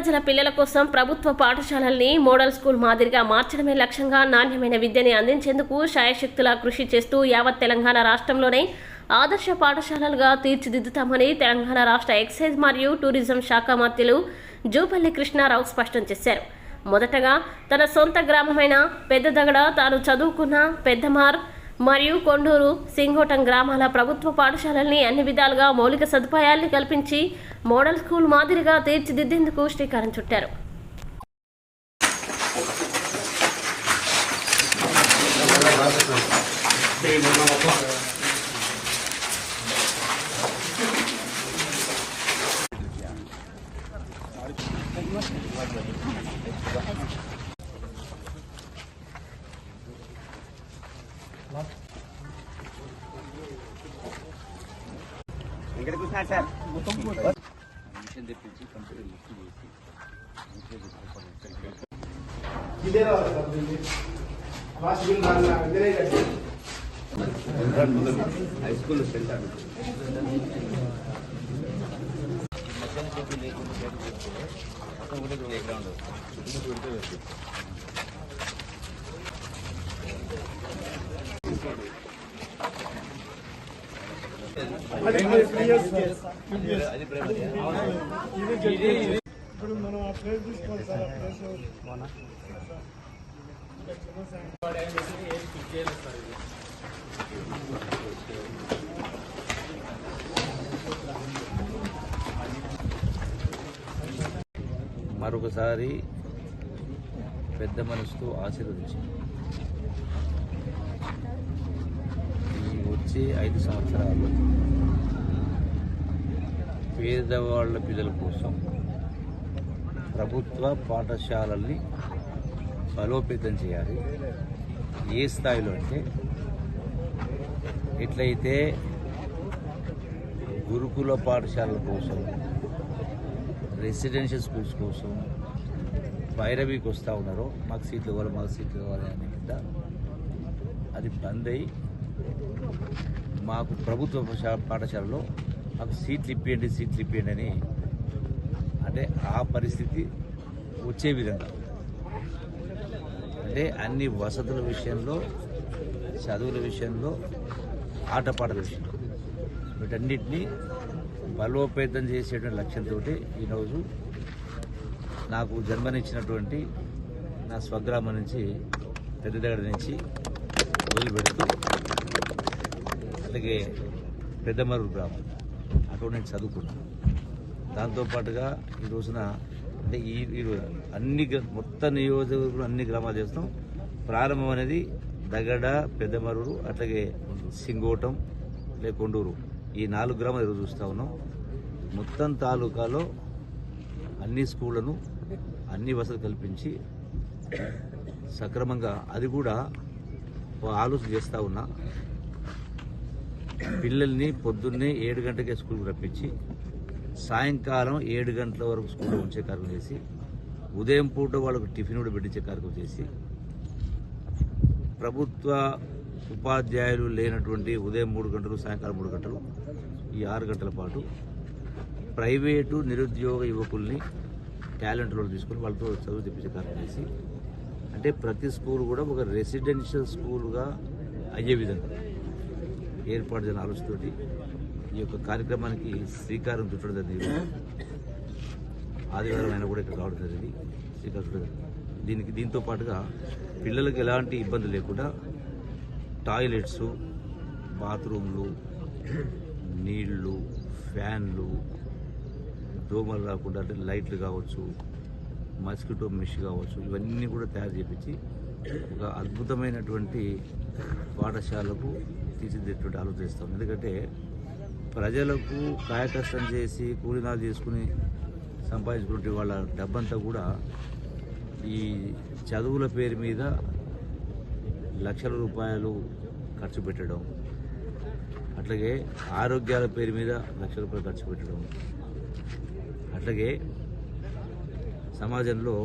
ప్రజల పిల్లల కోసం ప్రభుత్వ పాఠశాలల్ని మోడల్ స్కూల్ మాదిరిగా మార్చడమే లక్ష్యంగా నాణ్యమైన విద్యని అందించేందుకు శాయశక్తులా కృషి చేస్తూ యావత్ తెలంగాణ రాష్ట్రంలోనే ఆదర్శ పాఠశాలలుగా తీర్చిదిద్దుతామని తెలంగాణ రాష్ట్ర ఎక్సైజ్ మరియు టూరిజం శాఖ మంత్రులు జూపల్లి కృష్ణారావు స్పష్టం చేశారు. మొదటగా తన సొంత గ్రామమైన పెద్దదగడ తాను చదువుకున్న పెద్దమార్ మరియు కొండూరు, సింగోటం గ్రామాల ప్రభుత్వ పాఠశాలల్ని అన్ని విధాలుగా మౌలిక సదుపాయాల్ని కల్పించి మోడల్ స్కూల్ మాదిరిగా తీర్చిదిద్దేందుకు శ్రీకారం చుట్టారు. హై స్కూల్ ఇప్పుడు మనం ఆ ప్లేస్ తీసుకోవాలి సార్. ఆ ప్లేస్ మరొకసారి పెద్ద మనసుతో ఆశీర్వదించి ఈ వచ్చే 5 సంవత్సరాల్లో పేదవాళ్ల పిల్లల కోసం ప్రభుత్వ పాఠశాలల్ని బలోపేతం చేయాలి. ఏ స్థాయిలో అంటే ఎట్లయితే గురుకుల పాఠశాలల కోసం, రెసిడెన్షియల్ స్కూల్స్ కోసం పైరవీకి వస్తూ ఉన్నారో మాకు సీట్లు కావాలి అనే కింద అది బంద్ అయ్యి మాకు ప్రభుత్వ పాఠశాలలో మాకు సీట్లు ఇప్పియండి అని అంటే ఆ పరిస్థితి వచ్చే విధంగా అంటే అన్ని వసతుల విషయంలో, చదువుల విషయంలో, ఆటపాటల విషయంలో వీటన్నిటినీ బలోపేతం చేసేటువంటి లక్ష్యంతో ఈరోజు నాకు జన్మనిచ్చినటువంటి నా స్వగ్రామం నుంచి పెద్దదగడ నుంచి మొదలుపెడుతూ అలాగే పెద్దమరుగు గ్రామం అక్కడ నేను చదువుకున్నాను. దాంతోపాటుగా ఈ రోజున అంటే ఈ అన్ని మొత్తం నియోజకవర్గంలో అన్ని గ్రామాలు చేస్తాం. ప్రారంభం అనేది దగడ, పెద్దమరుడు, అట్లాగే సింగోటం, లేక కొండూరు ఈ 4 గ్రామాలు ఈరోజు చూస్తూ ఉన్నాం. మొత్తం తాలూకాలో అన్ని స్కూళ్లను అన్ని వసతులు కల్పించి సక్రమంగా అది కూడా ఆలోచన చేస్తూ ఉన్నా. పిల్లల్ని పొద్దున్నే 7 గంటలకే స్కూల్కి రప్పించి సాయంకాలం 7 గంటల వరకు స్కూల్లో ఉంచే కార్యక్రమం చేసి ఉదయం పూట వాళ్ళకు టిఫిన్ కూడా పెట్టించే కార్యక్రమం చేసి ప్రభుత్వ ఉపాధ్యాయులు లేనటువంటి ఉదయం 3 గంటలు, సాయంకాలం 3 గంటలు ఈ 6 గంటల పాటు ప్రైవేటు నిరుద్యోగ యువకుల్ని టాలెంట్ రోల్ తీసుకుని వాళ్ళతో చదువు తెప్పించే కార్యక్రమం చేసి అంటే ప్రతి స్కూల్ కూడా ఒక రెసిడెన్షియల్ స్కూల్గా అయ్యే విధంగా ఏర్పాటు చేసిన ఆలోచనతోటి ఈ యొక్క కార్యక్రమానికి శ్రీకారం చుట్టడం జరిగింది. ఆదివారం అయినా కూడా ఇక్కడ రావడం జరిగింది, శ్రీకారం చుట్టడం. దీంతో పాటుగా పిల్లలకు ఎలాంటి ఇబ్బంది లేకుండా టాయిలెట్స్, బాత్రూమ్లు, నీళ్లు, ఫ్యాన్లు, దోమలు రాకుండా అంటే లైట్లు కావచ్చు, మస్కిటో మెష్ కావచ్చు, ఇవన్నీ కూడా తయారు చేయించి ఒక అద్భుతమైనటువంటి పాఠశాలకు తీర్చిదిద్దేటువంటి ఆలోచిస్తాం. ఎందుకంటే ప్రజలకు కాయకష్టం చేసి కూలీనాలు చేసుకుని సంపాదించుకుంటే వాళ్ళ డబ్బంతా కూడా ఈ చదువుల పేరు మీద లక్షల రూపాయలు ఖర్చు పెట్టడం, అట్లాగే ఆరోగ్యాల పేరు మీద లక్షల రూపాయలు ఖర్చు పెట్టడం, అట్లాగే సమాజంలో